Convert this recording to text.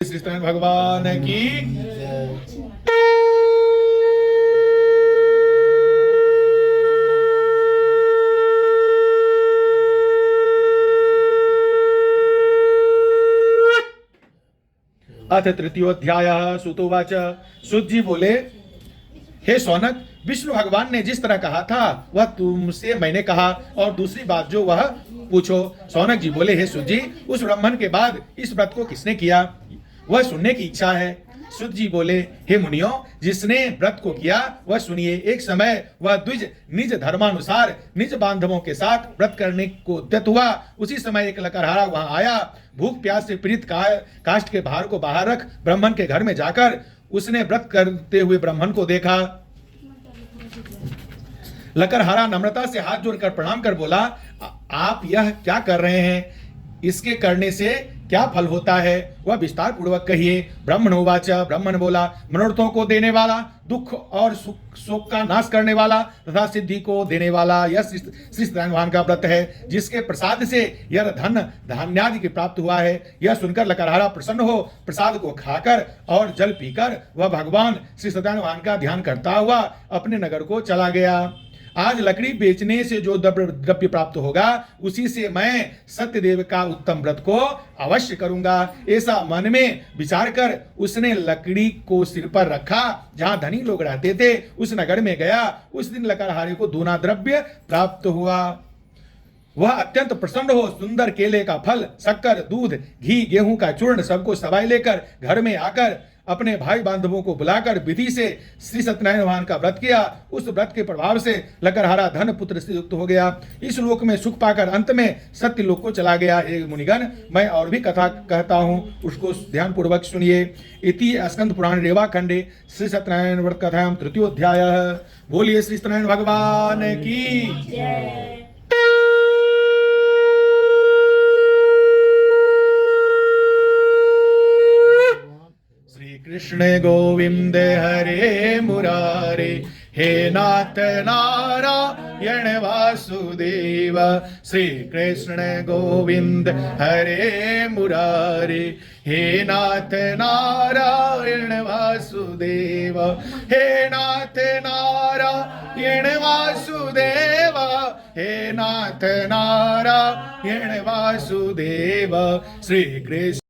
श्री कृष्ण भगवान की। अथ तृतीयोध्याय। सुतोवाच। सुत जी बोले, हे सौनक, विष्णु भगवान ने जिस तरह कहा था वह तुमसे मैंने कहा, और दूसरी बात जो वह पूछो। सौनक जी बोले, हे सुत जी, उस ब्राह्मण के बाद इस व्रत को किसने किया, वह सुनने की इच्छा है। सुत जी बोले, हे मुनियों, जिसने व्रत को किया वह सुनिए। एक समय वह द्विज निज धर्मानुसार निज बांधवों के साथ व्रत करने को उद्यत हुआ। उसी समय एक लकड़हारा वहां आया। भूख प्यास से पीड़ित काष्ठ के भार को बाहर रख ब्राह्मण के घर में जाकर उसने व्रत करते हुए ब्राह्मण को देखा। लकड़हारा नम्रता से हाथ जोड़कर प्रणाम कर बोला, आप यह क्या कर रहे हैं, इसके करने से क्या फल होता है, वह विस्तार पूर्वक कहिए। ब्राह्मणोवाच। ब्राह्मण बोला, मनोरथों को देने वाला, दुख और शोक का नाश करने वाला तथा सिद्धि को देने वाला यह श्री सत्यनारायण भगवान का व्रत है, जिसके प्रसाद से यह धन धान्यादि की प्राप्त हुआ है। यह सुनकर लकड़हारा प्रसन्न हो प्रसाद को खाकर और जल पीकर वह भगवान श्री सत्यनारायण भगवान का ध्यान करता हुआ अपने नगर को चला गया। आज लकड़ी बेचने से जो द्रव्य प्राप्त होगा उसी से मैं सत्यदेव का उत्तम व्रत को अवश्य करूंगा, ऐसा मन में विचार कर उसने लकड़ी को सिर पर रखा। जहां धनी लोग रहते थे उस नगर में गया। उस दिन लकड़हारे को दूना द्रव्य प्राप्त हुआ। वह अत्यंत प्रसन्न हो सुंदर केले का फल, शक्कर, दूध, घी, गेहूं का चूर्ण सबको सवाई लेकर घर में आकर अपने भाई बांधवों को बुलाकर विधि से श्री सत्यनारायण भगवान का व्रत किया। उस व्रत के प्रभाव से लकड़हारा धन पुत्र से युक्त हो गया। इस लोक में सुख पाकर अंत में सत्य लोक को चला गया। हे मुनिगण, मैं और भी कथा कहता हूँ, उसको ध्यान पूर्वक सुनिए। इति स्कंद पुराण रेवा खंडे श्री सत्यनारायण व्रत कथायां तृतीयोध्याय। बोलिए श्री सत्यनारायण भगवान की। कृष्ण गोविंद हरे मुरारे, हे नाथ नारायण वासुदेव। श्री कृष्ण गोविंद हरे मुरारे, हे नाथ नारायण वासुदेव। हे नाथ नारायण वासुदेव, हे नाथ नारायण वासुदेव। श्री कृष्ण